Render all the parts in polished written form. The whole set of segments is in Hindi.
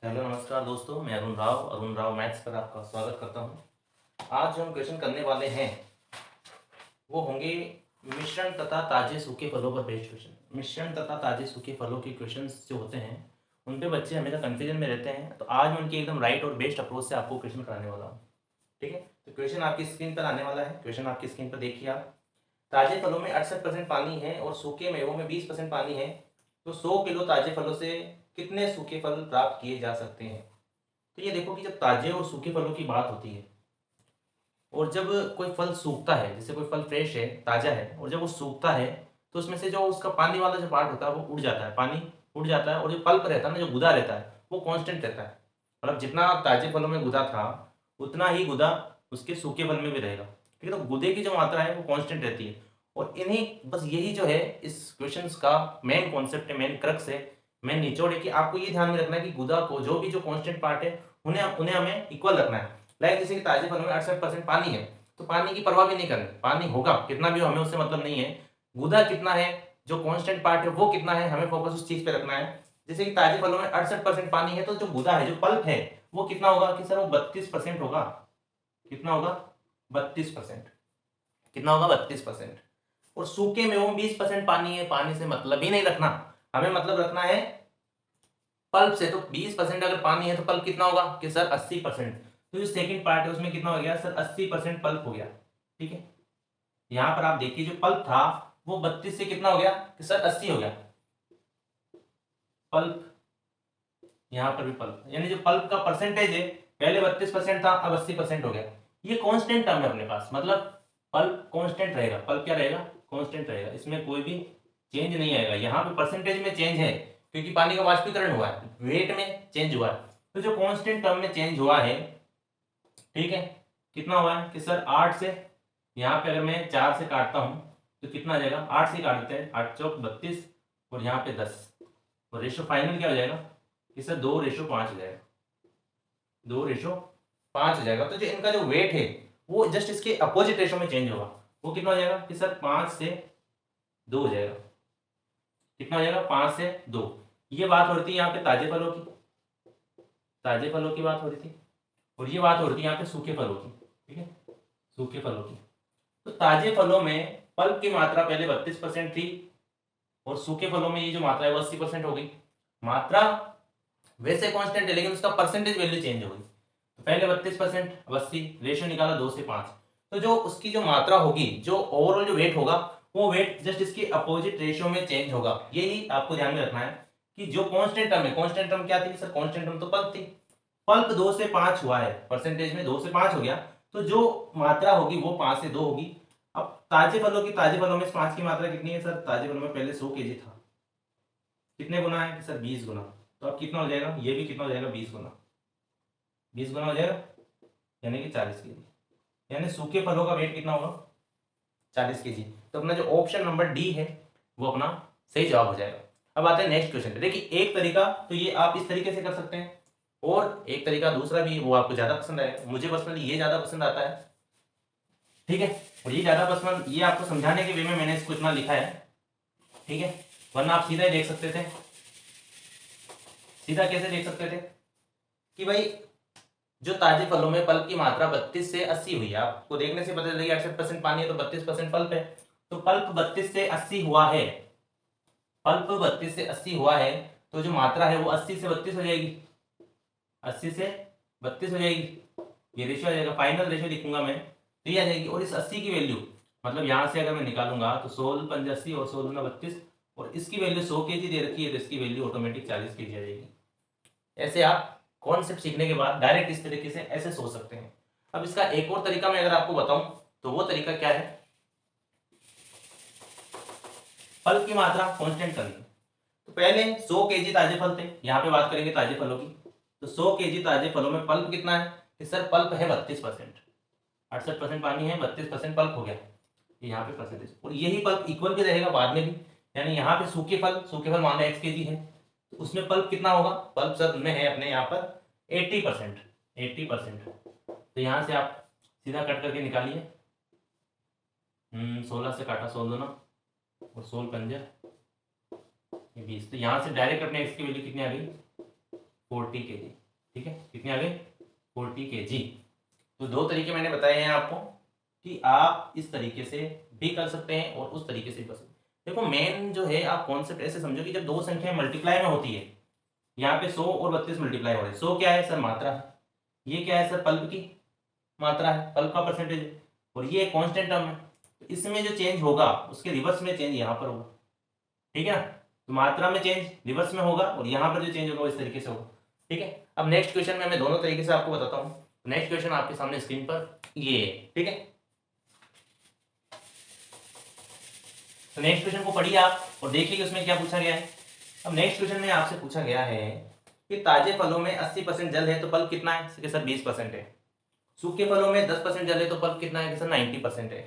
हेलो नमस्कार दोस्तों, मैं अरुण राव मैथ्स पर आपका स्वागत करता हूं। आज जो हम क्वेश्चन करने वाले हैं वो होंगे मिश्रण तथा ताजे सूखे फलों पर बेस्ड क्वेश्चन। मिश्रण तथा ताजे सूखे फलों के क्वेश्चंस जो होते हैं उन पे बच्चे हमेशा कंफ्यूजन में रहते हैं, तो आज मैं उनकी एकदम राइट और बेस्ट अप्रोच से आपको क्वेश्चन कराने वाला हूँ। ठीक है, तो क्वेश्चन आपकी स्क्रीन पर आने वाला है। क्वेश्चन आपकी स्क्रीन पर देखिए आप। ताजे फलों में 68% पानी है और सूखे मेवों में 20% पानी है, तो 100 किलो ताजे फलों से कितने सूखे फल प्राप्त किए जा सकते हैं। तो ये देखो कि जब ताजे और सूखे फलों की बात होती है और जब कोई फल सूखता है, जैसे कोई फल फ्रेश है, ताजा है, और जब वो सूखता है तो उसमें से जो उसका पानी वाला जो पार्ट होता है वो उड़ जाता है, पानी उड़ जाता है, और जो पल्प रहता है ना, जो गुदा रहता है, वो कांस्टेंट रहता है। मतलब जितना ताजे फलों में गुदा था उतना ही गुदा उसके सूखे फल में भी रहेगा। ठीक है, तो गुदे की जो मात्रा है वो कांस्टेंट रहती है। और इन्हीं बस यही जो है इस क्वेश्चन का मेन कॉन्सेप्ट है, मेन क्रक्स है, मेन निचोड़ है कि आपको ये ध्यान में रखना है कि गुदा को जो भी जो कांस्टेंट पार्ट है उन्हें उन्हें हमें इक्वल रखना है। लाइक जैसे कि ताजे फलों में 68% पानी है, तो पानी की परवाह भी नहीं करनी, पानी होगा कितना भी हो, हमें उससे मतलब नहीं है। गुदा कितना है, जो कांस्टेंट पार्ट है वो कितना है, हमें फोकस उस चीज पे रखना है। जैसे कि ताजे फलों में 68% पानी है, तो जो गुदा है, जो पल्प है, वो कितना होगा कि सर वो 32% होगा। कितना होगा? 32%। कितना होगा? 32%। और सूखे में वो 20% पानी है, पानी से मतलब ही नहीं रखना, हमें मतलब रखना है पल्प से। तो 20% अगर पानी है तो पल्प कितना होगा कि सर 80%। तो जो सेकंड पार्ट है उसमें कितना हो गया सर? 80% पल्प हो गया। ठीक है, यहां पर आप देखिए जो पल्प था वो 32 से कितना हो गया कि सर 80 हो गया पल्प। यहां पर भी पल्प, यानी जो पल्प का परसेंटेज है, पहले 32% था, अब 80% हो गया। ये कांस्टेंट टर्म है अपने पास, मतलब पल्प कांस्टेंट रहेगा। पल्प क्या रहेगा? कांस्टेंट रहेगा, इसमें कोई भी चेंज नहीं आएगा। यहाँ पे परसेंटेज में चेंज है क्योंकि पानी का वाष्पीकरण हुआ है, वेट में चेंज हुआ है। तो जो कांस्टेंट टर्म में चेंज हुआ है, ठीक है, कितना हुआ है कि सर 8 से, यहाँ पे अगर मैं 4 से काटता हूं तो कितना आ जाएगा? 8 से काट देते हैं, 8 चौक 32, और यहाँ पे 10, और रेशो फाइनल क्या हो जाएगा कि सर 2:5 हो जाएगा। 2:5 हो जाएगा। तो जो इनका जो वेट है वो जस्ट इसके अपोजिट रेशो में चेंज होगा। वो कितना हो जाएगा कि सर 5 से 2 हो जाएगा। कितना हो जाएगा? 5 से 2। ये बात हो रही थी यहाँ पे ताजे फलों की, ताजे फलों की बात हो रही थी, और ये बात हो रही थी यहाँ पे सूखे फलों की। ठीक है, सूखे फलों की। तो ताजे फलों में पल्प की मात्रा पहले 32% थी, और सूखे फलों में ये जो मात्रा है वो 80% हो गई। मात्रा वैसे कांस्टेंट है लेकिन उसका परसेंटेज वैल्यू चेंज हो गई। तो पहले 32%, अब 80, रेशियो निकाला 2 से 5। तो जो उसकी जो मात्रा होगी, जो ओवरऑल जो वेट होगा, वो वेट जस्ट इसके अपोजिट रेशियो में चेंज होगा। यही आपको ध्यान में रखना है कि जो कांस्टेंट टर्म है, कांस्टेंट टर्म क्या थी सर? कांस्टेंट टर्म तो पल्प थी। पल्प 2 से 5 हुआ है, परसेंटेज में 2 से 5 हो गया, तो जो मात्रा होगी वो 5 से 2 होगी। अब ताजे फलों की, ताजे फलों में 5 की मात्रा कितनी है सर? ताजे फलों में पहले 100 kg था, कितने गुना है सर? 20 गुना। तो अब कितना हो जाएगा? ये भी कितना हो जाएगा? 20 गुना। 20 गुना हो जाएगा, यानी कि 40 kg। यानी सूखे फलों का वेट कितना होगा? 40 kg। तो अपना जो ऑप्शन नंबर डी है वो अपना सही जवाब हो जाएगा। अब आते हैं नेक्स्ट क्वेश्चन पे। देखिए एक तरीका तो ये आप इस तरीके से कर सकते हैं, और एक तरीका दूसरा भी, वो आपको ज्यादा पसंद आएगा। मुझे पर्सनली ये ज्यादा पसंद आता है। ठीक है, और ये ज्यादा पसंद, ये आपको समझाने के वे में मैंने इसको इतना लिखा है। ठीक है, वरना आप सीधा ही देख सकते थे। सीधा कैसे देख सकते थे कि भाई जो ताजे फलों में पल्प की मात्रा 32 से 80 हुई है, आपको देखने से पता चलेगा 68% पानी है तो 32% पल्प है। तो पल्प 32 से 80 हुआ है, पल्प 32 से 80 हुआ है, तो जो मात्रा है वो 80 से 32 हो जाएगी। 80 से 32 हो जाएगी, ये रेशियो आ जाएगा। फाइनल रेशियो लिखूंगा मैं तो ये आ जाएगी। और इस 80 की वैल्यू, मतलब यहां से अगर मैं निकालूंगा तो 16×5 = 80 और 16×32, और इसकी वैल्यू 100 kg दे रखी है, तो इसकी वैल्यू ऑटोमेटिक 40 kg आ जाएगी। ऐसे आप कॉन्सेप्ट सीखने के बाद डायरेक्ट इस तरीके से ऐसे सोच सकते हैं। अब इसका एक और तरीका मैं अगर आपको बताऊं तो वो तरीका क्या है? फल की मात्रा कांस्टेंट करनी। तो पहले 100 kg ताजे फल थे, यहाँ पे बात करेंगे ताजे फलों की। तो 100 kg ताजे फलों में पल्प कितना है कि सर पल्प है 32%। 68% पानी है, 32% पल्प हो गया, यहाँ पे परसेंटेज। और यही पल्प इक्वल भी रहेगा बाद में भी, यानी यहाँ पे सूखे फल मान लो x kg है, तो उसमें पल्प कितना होगा? पल्प सर में है अपने यहाँ पर 80%। 80%, तो यहाँ से आप सीधा कट करके निकालिए। 16 से काटा, 16 दूना और 16 पंजा 20। तो यहाँ से डायरेक्ट अपने x की वैल्यू कितनी आ गई? 40 kg। ठीक है, कितने आ गए 40 kg। तो दो तरीके मैंने बताए हैं आपको कि आप इस तरीके से भी कर सकते हैं और उस तरीके से भी कर सकते हैं। देखो मेन जो है आप कॉन्सेप्ट ऐसे समझो कि जब दो संख्याएं मल्टीप्लाई में होती है, यहाँ पे 100 और 32 मल्टीप्लाई हो रहे हैं। 100 क्या है सर मात्रा है, ये क्या है सर पल्प की मात्रा है, पल्प का परसेंटेज है, और ये कांस्टेंट टर्म है। तो इसमें जो चेंज होगा उसके रिवर्स में चेंज यहाँ पर होगा। ठीक है ना, तो मात्रा में चेंज रिवर्स में होगा और यहाँ पर जो चेंज होगा इस तरीके से होगा। ठीक है, अब नेक्स्ट क्वेश्चन में मैं दोनों तरीके से आपको बताता हूँ। नेक्स्ट क्वेश्चन आपके सामने स्क्रीन पर ये है। ठीक है, तो नेक्स्ट क्वेश्चन को पढ़िए आप और देखिए कि उसमें क्या पूछा गया है। अब नेक्स्ट क्वेश्चन में आपसे पूछा गया है कि ताजे फलों में 80% जल है तो पल्प कितना है कि सर 20% है। सूखे फलों में 10% जल है तो पल्प कितना है कि सर 90% है।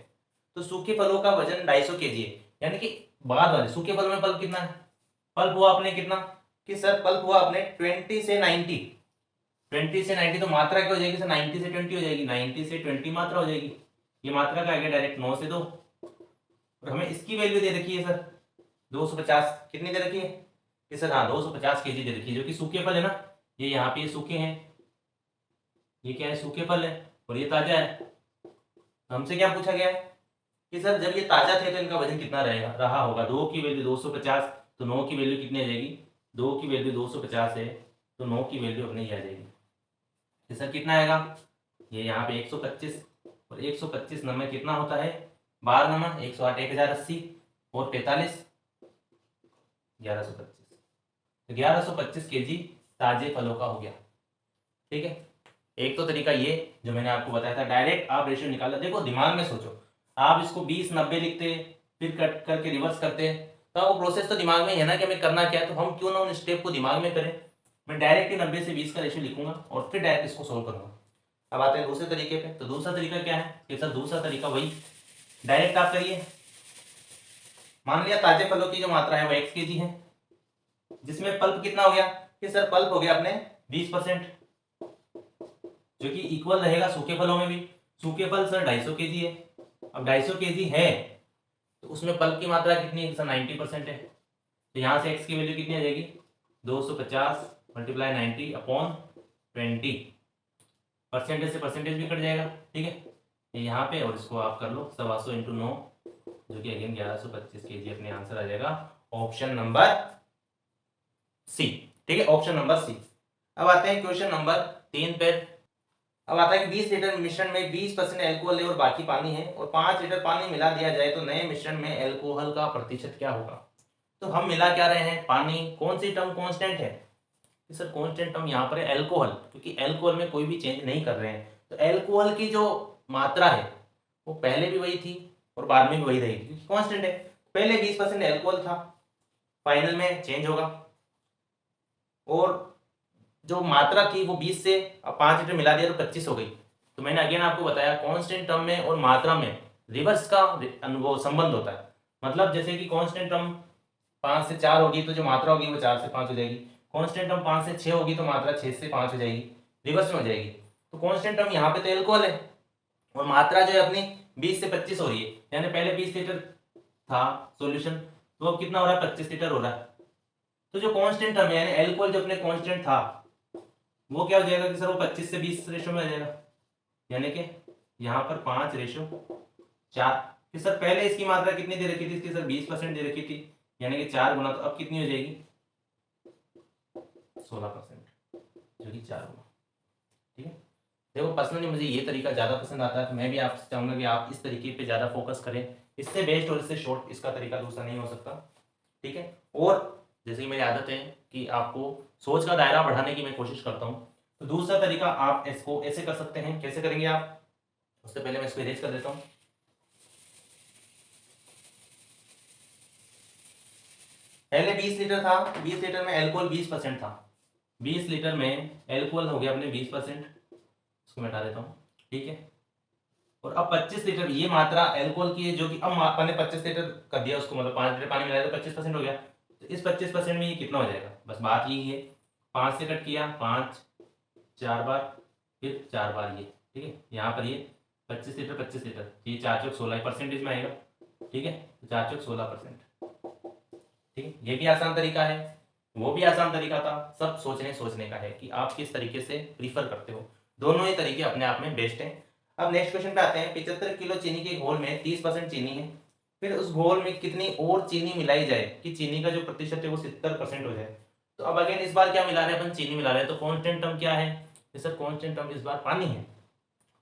तो सूखे फलों का वजन 250 kg है, यानी कि बाद वाले सूखे फलों में पल्प कितना है, पल्प हुआ अपने कितना कि सर पल्प हुआ अपने 20 से 90। 20 से 90 तो मात्रा क्या हो जाएगी सर 90 से 20 हो जाएगी, 90 से 20 मात्रा हो जाएगी। ये मात्रा का आगे डायरेक्ट 9 से 2, और हमें इसकी वैल्यू दे रखी है सर 250। कितनी दे रखी है कि सर हाँ 250 kg दे रखी है, जो कि सूखे फल है ना, ये यहाँ पे सूखे हैं, ये क्या है सूखे फल है और ये ताजा है। हमसे क्या पूछा गया है कि सर जब ये ताजा थे तो इनका वजन कितना रहेगा रहा होगा। 2 की वैल्यू 250, तो 9 की वैल्यू कितनी आ जाएगी, 2 की वैल्यू 250 है तो 9 की वैल्यू अपने ही आ जाएगी। तो सर कितना आएगा, ये यहाँ पे 125, और 125 नंबर कितना होता है 12 नंबर 108, 1080 और 45 1125। तो 1125 kg ताजे फलों का हो गया। ठीक है, एक तो तरीका ये जो मैंने आपको बताया था, डायरेक्ट आप रेशियो निकाला। देखो दिमाग में सोचो, आप इसको 20-90 लिखते फिर कट करके रिवर्स करते, तो वो प्रोसेस तो दिमाग में ही है ना कि हमें करना क्या है, तो हम क्यों ना उन स्टेप को दिमाग में करें। मैं डायरेक्ट ही 90 से 20 का रेशियो लिखूंगा और फिर डायरेक्ट इसको सोल्व करूंगा। अब आते हैं दूसरे तरीके पे। तो दूसरा तरीका क्या है कि सर दूसरा तरीका वही डायरेक्ट आप करिए। मान लिया ताजे फलों की जो मात्रा है वो x kg है, जिसमें पल्प कितना हो गया कि सर पल्प हो गया अपने 20%, जो कि इक्वल रहेगा सूखे फलों में भी। सूखे फल सर 250 kg है। अब 250 kg है तो उसमें पल्प की मात्रा कितनी है सर 90% है। तो यहाँ से x की वैल्यू कितनी आ जाएगी 250 मल्टीप्लाई 90 अपॉन 20, परसेंटेज से परसेंटेज भी कट जाएगा। ठीक है, यहाँ पे और इसको आप कर लो 125 इंटू 9, जो कि अगेन 1125 kg अपने आंसर आ जाएगा ऑप्शन नंबर सी। ठीक है, ऑप्शन नंबर सी। अब आते हैं क्वेश्चन नंबर 3 पे। अब आता है कि 20 लीटर मिश्रण में 20% एल्कोहल है और बाकी पानी है, और 5 लीटर पानी मिला दिया जाए तो नए मिश्रण में एल्कोहल का प्रतिशत क्या होगा। तो हम मिला क्या रहे हैं पानी, कौन सी टर्म कांस्टेंट है सर, कांस्टेंट टर्म यहाँ पर है एल्कोहल, क्योंकि एल्कोहल में कोई भी चेंज नहीं कर रहे हैं। तो एल्कोहल की जो मात्रा है वो पहले भी वही थी और बाद में भी वही रहेगी क्योंकि कांस्टेंट है। पहले 20% एल्कोहल था, फाइनल में चेंज होगा, और जो मात्रा थी वो 20 से अब 5 लीटर मिला दिया तो 25 हो गई। तो मैंने अगेन आपको बताया कांस्टेंट टर्म में और मात्रा में रिवर्स का वो संबंध होता है। मतलब जैसे कि कांस्टेंट टर्म 5 से 4 होगी तो जो मात्रा होगी वो 4 से 5 हो जाएगी। कांस्टेंट टर्म 5 से 6 होगी तो मात्रा 6 से 5 हो जाएगी, रिवर्स में हो जाएगी। तो कांस्टेंट टर्म यहाँ पे तो एल्कोहल है और मात्रा जो है अपनी 20 से 25 हो रही है, यानी पहले 20 लीटर था सॉल्यूशन, तो अब कितना हो रहा है 25 लीटर हो रहा है। तो जो कांस्टेंट टर्म है यानी एल्कोहल जो अपने कांस्टेंट था वो क्या हो जाएगा कि सर वो 25 से 20 रेशो में आ जाएगा, यानी कि यहाँ पर 5:4। कि सर पहले इसकी मात्रा कितनी दे रखी थी इसकी सर 20% दे रखी थी, यानी कि 4 गुना, तो अब कितनी हो जाएगी 16%, जो कि 4 गुना। ठीक है, देखो पर्सनली मुझे ये तरीका ज़्यादा पसंद आता है, तो मैं भी आपसे चाहूँगा कि आप इस तरीके पे ज़्यादा फोकस करें। इससे बेस्ट और इससे शॉर्ट इसका तरीका दूसरा नहीं हो सकता। ठीक है, और जैसे कि मेरी आदत है कि आपको सोच का दायरा बढ़ाने की मैं कोशिश करता हूँ, तो दूसरा तरीका आप इसको ऐसे कर सकते हैं। कैसे करेंगे आप, उससे पहले मैं इसको इरेज कर देता हूँ। पहले 20 लीटर था, 20 लीटर में एल्कोहल 20% था, 20 लीटर में एल्कोहल हो गया अपने 20%, इसको मैं हटा देता हूँ। ठीक है, और अब 25 लीटर ये मात्रा एल्कोहल की है, जो कि अब अपन ने 25 लीटर कर दिया उसको, मतलब 5 लीटर पानी मिलाया तो 25% हो गया। तो इस 25% में ये कितना हो जाएगा, बस बात यही है। 5 से कट किया, 5 4 बार, फिर 4 बार ये। ठीक है, यहाँ पर ये 25 लीटर 25 लीटर, ये 4 चौक 16 परसेंटेज में आएगा। ठीक है, 4 चौक 16%। ठीक है, ये भी आसान तरीका है। वो भी आसान तरीका था। सब सोचने का है कि आप किस तरीके से प्रीफर करते हो। दोनों ही तरीके अपने आप में बेस्ट हैं। अब नेक्स्ट क्वेश्चन पे आते हैं। 75 किलो चीनी के घोल में 30% चीनी है, फिर उस घोल में कितनी और चीनी मिलाई जाए कि चीनी का जो प्रतिशत है वो 70% हो जाए। तो अब अगेन इस बार क्या मिला रहे हैं अपन, चीनी मिला रहे हैं, तो कांस्टेंट टर्म क्या है सर, कांस्टेंट टर्म इस बार पानी है।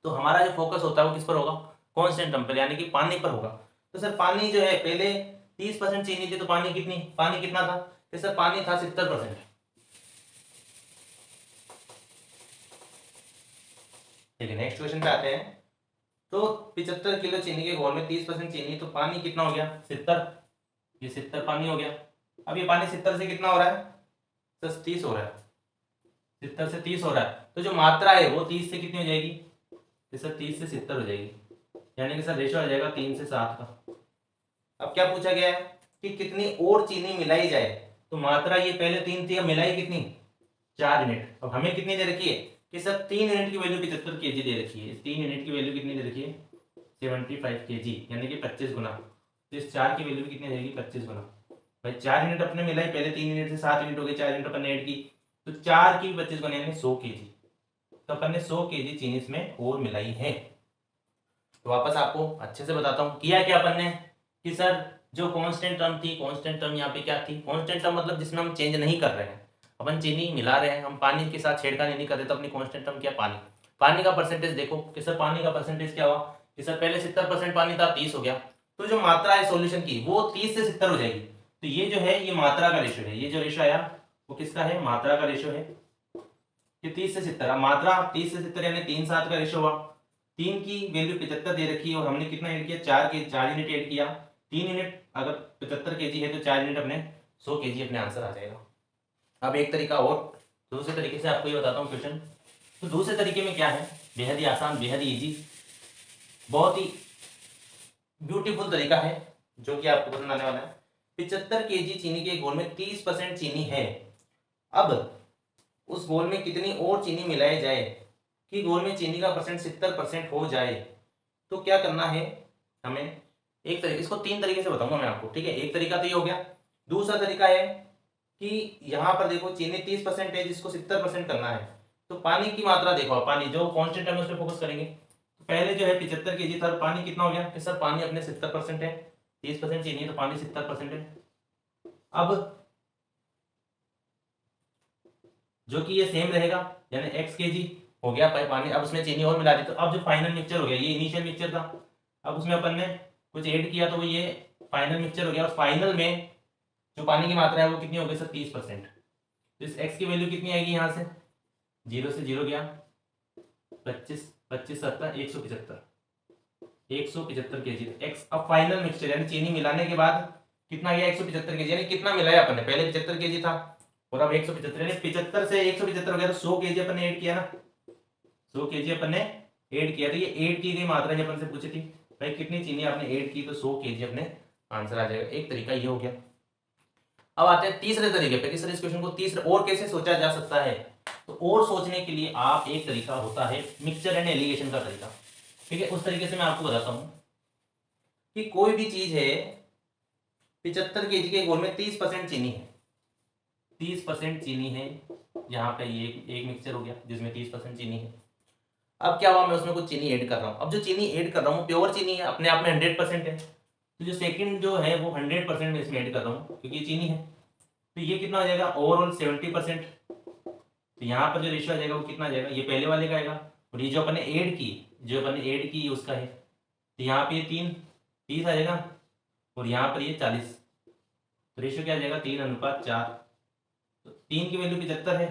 तो हमारा जो फोकस होता है वो किस पर होगा, कांस्टेंट टर्म पर, यानी कि पानी पर होगा। तो सर पानी जो है पहले 30% चीनी थी, तो पानी कितना था, तो सर पानी था 70%। ठीक है, नेक्स्ट क्वेश्चन पे आते हैं। तो 75 किलो चीनी के घोल में 30% चीनी, तो पानी कितना हो गया 70, ये 70 पानी हो गया। अब ये पानी 70 से कितना हो रहा है सर, 30 हो रहा है, 70 से 30 हो रहा है। तो जो मात्रा है वो 30 से कितनी हो जाएगी, तो सर 30 से 70 हो जाएगी, यानी कि सर रेशो आ जाएगा 3 से 7 का। अब क्या पूछा गया है कि कितनी और चीनी मिलाई जाए, तो मात्रा ये पहले 3 थी, अब मिलाई कितनी 4 यूनिट। अब हमें कितनी दे रखी है कि सर 3 यूनिट की वैल्यू 75 केजी दे रखी है, 3 यूनिट की वैल्यू कितनी दे रखी है 75 केजी, यानी कि 25 गुना। तो इस 4 की वैल्यू भी कितनी रहेगी 25 गुना। भाई 4 यूनिट अपने मिलाई, पहले 3 यूनिट से 7 यूनिट हो गए, 4 यूनिट अपन ने ऐड की, तो 4 की 25 गुना यानी 100 केजी। तो अपन ने 100 केजी चीनी इसमें और मिलाई है। तो वापस आपको अच्छे से बताता हूँ किया क्या अपन ने कि सर जो कांस्टेंट टर्म थी, कांस्टेंट टर्म यहाँ पे क्या थी, कांस्टेंट टर्म मतलब जिसमें हम चेंज नहीं कर रहे हैं, अपन चीनी मिला रहे हैं, हम पानी के साथ छेड़खानी नहीं कर रहे, तो अपनी कांस्टेंट टर्म क्या, पानी। पानी का परसेंटेज देखो कि सर पानी का परसेंटेज क्या हुआ कि सर पहले 70% पानी था, 30 हो गया। तो जो मात्रा है सॉल्यूशन की वो 30 से 70 हो जाएगी। तो ये जो है ये मात्रा का रेशो है, ये जो रेशो आया वो किसका है, मात्रा का रेशो है, कि 30 से 70। अब मात्रा 30 से 70 यानी 3-7 का रेशो हुआ। 3 की वैल्यू 75 दे रखी है और हमने कितना ऐड किया, 4 यूनिट ऐड किया। 3 यूनिट अगर 75 केजी है तो 4 यूनिट अपने 100 केजी अपने आंसर आ जाएगा। अब एक तरीका और दूसरे तरीके से आपको ये बताता हूँ क्वेश्चन। तो दूसरे तरीके में क्या है, बेहद ही आसान, बेहद ही ईजी, बहुत ही ब्यूटीफुल तरीका है जो कि आपको पसंद आने वाला है। 75 केजी चीनी के घोल में 30% चीनी है, अब उस घोल में कितनी और चीनी मिलाई जाए कि घोल में चीनी का परसेंट 70% हो जाए। तो क्या करना है हमें, एक तरीके, इसको 3 तरीके से बताऊंगा मैं आपको, ठीक है। एक तरीका तो ये हो गया। दूसरा तरीका है कि यहाँ पर देखो चीनी 30% है जिसको 70% करना है, तो पानी की मात्रा देखो, पानी जो कॉन्स्टेंट है उस पर फोकस करेंगे। तो पहले जो है 75 केजी था, पानी कितना हो गया कि सर पानी अपने 70% है, 30% चीनी है तो पानी 70% है। अब जो कि ये सेम रहेगा, यानी x केजी हो गया भाई पानी, अब उसमें चीनी और मिला दी, तो अब जो फाइनल मिक्सचर हो गया, ये इनिशियल मिक्सचर था, अब उसमें अपन ने कुछ ऐड किया तो वो ये फाइनल मिक्सचर हो गया। और फाइनल में जो पानी की मात्रा है वो कितनी हो गई सर 30%। तो इस x की वैल्यू कितनी आएगी, यहाँ से 0 से 0 गया, 25 25 70 175 केजी x। अब फाइनल मिक्सचर यानी चीनी मिलाने के बाद कितना गया 175 केजी, यानी कितना मिलाया अपन ने, पहले 75 केजी था और अब 175, यानी 75 से 175 हो गया, तो 100 केजी अपन ने ऐड किया ना, 100 केजी अपन ने ऐड किया। तो ये ऐड की गई मात्रा ही अपन से पूछी थी भाई कितनी चीनी आपने ऐड की, तो 100 केजी अपने आंसर आ जाएगा। एक तरीका ये हो गया। अब आते हैं तीसरे तरीके पे कि सर इस क्वेश्चन को तीसरे और कैसे सोचा जा सकता है। तो और सोचने के लिए आप, एक तरीका होता है मिक्सचर एंड एलिगेशन का तरीका, ठीक है। उस तरीके से मैं आपको बताता हूं कि कोई भी चीज है, 75 केजी के घोल में 30% चीनी है, 30% चीनी है, यहाँ पे ये एक मिक्सचर हो गया जिसमें 30% चीनी है। अब क्या हुआ, मैं उसमें कुछ चीनी ऐड कर रहा हूँ। अब जो चीनी ऐड कर रहा हूँ प्योर चीनी है, अपने आप में 100% है, तो जो सेकंड जो है वो 100% में इसमें ऐड कर रहा हूँ क्योंकि ये चीनी है। तो ये कितना हो जाएगा ओवरऑल 70%। तो यहाँ पर जो रेशियो आ जाएगा वो कितना आ जाएगा, ये पहले वाले का आएगा, और ये जो अपन ने ऐड की, जो अपन ने ऐड की उसका है। तो यहाँ पे ये 30 आ जाएगा और यहाँ पर ये 40, तो रेशियो क्या आ जाएगा 3:4। तो 3 की वैल्यू 75 है,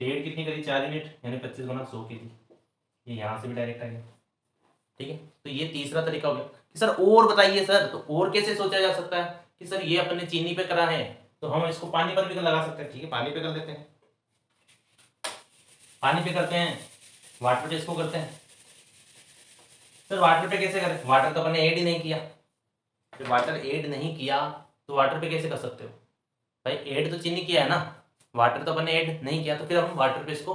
डेढ़ कितनी करी 4 यूनिट, यानी 25 गुना 100 केजी। ये यहाँ से भी डायरेक्ट आ गया, ठीक है। तो ये तीसरा तरीका हो गया कि सर और बताइए सर, तो और कैसे सोचा जा सकता है कि सर ये अपने चीनी पे करा है तो हम इसको पानी पर भी लगा सकते हैं, ठीक है, पानी पे कर देते हैं, पानी पे करते हैं, वाटर पे इसको करते हैं। सर वाटर पे कैसे करें, वाटर तो अपने ऐड ही नहीं किया, तो वाटर ऐड नहीं किया तो वाटर पे कैसे कर सकते हो भाई, ऐड तो चीनी किया है ना, वाटर तो अपने ऐड नहीं किया, तो फिर हम वाटर पे इसको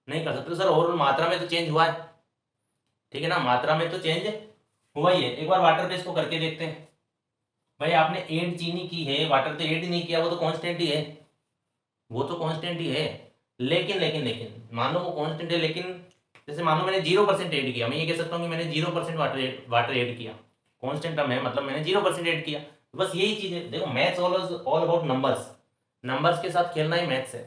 नहीं कर सकते। तो सर और मात्रा में तो चेंज हुआ है, ठीक है ना, मात्रा में तो चेंज हुआ ही है। एक बार वाटर पे इसको करके देखते हैं। भाई आपने ऐड चीनी की है, वाटर तो ऐड ही नहीं किया, वो तो कांस्टेंट ही है, वो तो कांस्टेंट ही है, लेकिन मान लो वो कांस्टेंट है, लेकिन जैसे मान लो मैंने 0% ऐड किया, मैं ये कह सकता हूँ कि मैंने 0% वाटर ऐड किया, कांस्टेंट टर्म है मतलब मैंने 0% ऐड किया। तो बस यही चीज है, देखो maths all about numbers, numbers के साथ खेलना ही मैथ्स है।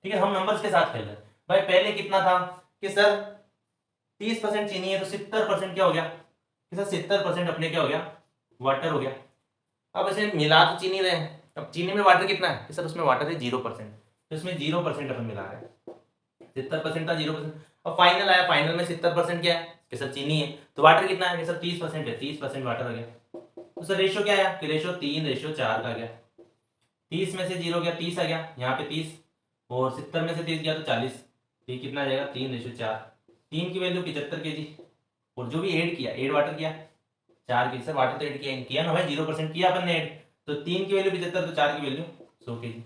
ठीक है, हम नंबर्स के साथ खेल रहे हैं। भाई पहले कितना था कि सर 30% चीनी है, तो 70% क्या हो गया कि सर 70% अपने क्या हो गया, वाटर हो गया। अब ऐसे मिला तो चीनी रहे हैं, अब चीनी में वाटर कितना है कि सर उसमें वाटर है 0%, तो इसमें 0% अपन मिला रहे हैं, 70% था 0%। अब फाइनल आया, फाइनल में 70% क्या है कि सर चीनी है, तो वाटर कितना है कि सर 30% है, 30% वाटर हो गया। तो सर रेशो क्या आया कि रेशो 3:4 का आ गया, 30 में से 0 गया 30 आ गया, यहाँ पे 30, और 70 में से 30 गया तो 40, ये कितना आ जाएगा 3:4, 3 की वैल्यू 75 kg, और जो भी ऐड किया, ऐड वाटर किया 4 kg, सर वाटर तो ऐड किया ना भाई, 0% किया अपन ने ऐड, तो 3 की वैल्यू 75, तो 4 की वैल्यू 100 kg।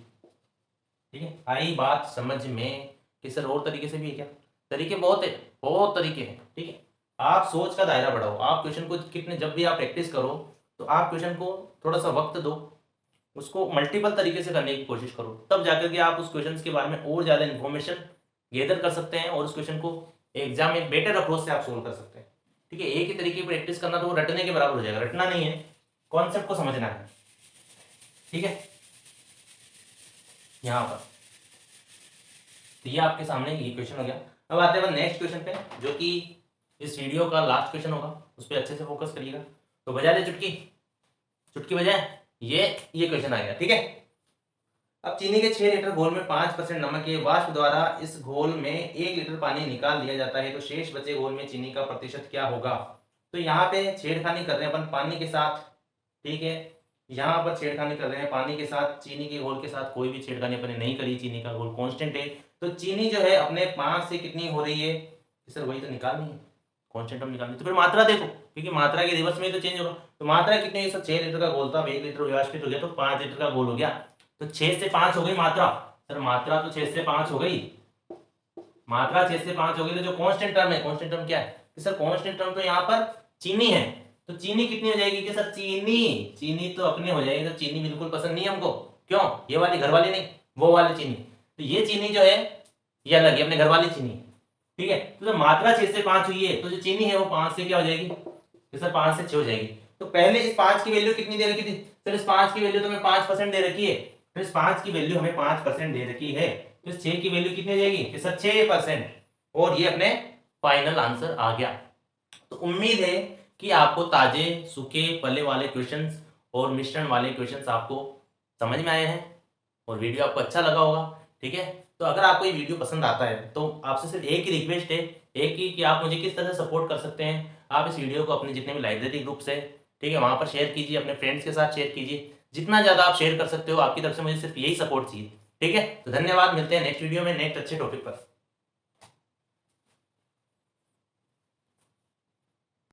ठीक है, आई बात समझ में कि सर और तरीके से भी है क्या, तरीके बहुत है, बहुत तरीके हैं। ठीक है, आप सोच का दायरा बढ़ाओ, आप क्वेश्चन को कितने, जब भी आप प्रैक्टिस करो तो आप क्वेश्चन को थोड़ा सा वक्त दो, उसको मल्टीपल तरीके से करने की कोशिश करो, तब जाकर के आप उस क्वेश्चन के बारे में और ज़्यादा इन्फॉर्मेशन गेदर कर सकते हैं, और उस क्वेश्चन को एग्जाम में बेटर अप्रोच से आप सोल्व कर सकते हैं। ठीक है, एक ही तरीके की प्रैक्टिस करना तो वो रटने के बराबर हो जाएगा, रटना नहीं है, कॉन्सेप्ट को समझना है। ठीक है, यहाँ पर तो ये आपके सामने ये क्वेश्चन हो गया। अब आते हैं नेक्स्ट क्वेश्चन पे, जो कि इस वीडियो का लास्ट क्वेश्चन होगा, उस पर अच्छे से फोकस करिएगा। तो बजा ले चुटकी, चुटकी बजाए, ये क्वेश्चन आएगा। ठीक है, अब चीनी के 6 लीटर घोल में 5% नमक के वाष्प द्वारा इस घोल में 1 लीटर पानी निकाल दिया जाता है, तो शेष बचे घोल में चीनी का प्रतिशत क्या होगा। तो यहाँ पे छेड़खानी कर रहे हैं अपन पानी के साथ। ठीक है, यहाँ पर छेड़खानी कर रहे हैं पानी के साथ, चीनी के घोल के साथ कोई भी छेड़खानी अपन ने नहीं करी, चीनी का घोल कांस्टेंट है, तो चीनी जो है अपने 5 से कितनी हो रही है, सर वही तो निकालनी है, कांस्टेंट हम निकालनी, तो फिर मात्रा देखो, क्योंकि मात्रा के रिवर्स में तो चेंज होगा, तो मात्रा कितनी है सर, 6 लीटर का घोल था, 1 लीटर वाष्पित हो गया, तो 5 लीटर का घोल हो गया, तो 6 से 5 हो गई मात्रा, सर मात्रा तो 6 से 5 हो गई, मात्रा 6 से 5 हो गई, तो जो कांस्टेंट टर्म है, कांस्टेंट टर्म क्या है कि सर कांस्टेंट टर्म तो यहाँ पर चीनी है, तो चीनी कितनी हो जाएगी कि सर चीनी तो अपनी हो जाएगी, तो चीनी बिल्कुल पसंद नहीं है हमको, क्यों, ये वाली घर वाली नहीं, वो वाली चीनी, तो ये चीनी जो है ये अलग है, अपने घर वाली चीनी। ठीक है, तो जब मात्रा 6 से 5 हुई है, तो जो चीनी है वो 5 से क्या हो जाएगी, तो सर 5 से 6 हो जाएगी। तो पहले इस 5 की वैल्यू कितनी दे रखी थी, सर इस 5 की वैल्यू तो हमें 5% दे रखी है, तो इस 5 की वैल्यू हमें 5% दे रखी है, तो इस 6 की वैल्यू कितनी हो जाएगी कि सर 6%, और ये अपने फाइनल आंसर आ गया। तो उम्मीद है कि आपको ताजे सूखे पले वाले क्वेश्चंस और मिश्रण वाले क्वेश्चंस आपको समझ में आए हैं, और वीडियो आपको अच्छा लगा होगा। ठीक है, तो अगर आपको ये वीडियो पसंद आता है, तो आपसे सिर्फ एक ही रिक्वेस्ट है, एक ही, कि आप मुझे किस तरह से सपोर्ट कर सकते हैं, आप इस वीडियो को अपने जितने भी लाइब्रेरी ग्रुप्स है, ठीक है, वहाँ पर शेयर कीजिए, अपने फ्रेंड्स के साथ शेयर कीजिए, जितना ज़्यादा आप शेयर कर सकते हो, आपकी तरफ से मुझे सिर्फ यही सपोर्ट चाहिए। ठीक है, तो धन्यवाद, मिलते हैं नेक्स्ट वीडियो में नेक्स्ट अच्छे टॉपिक पर।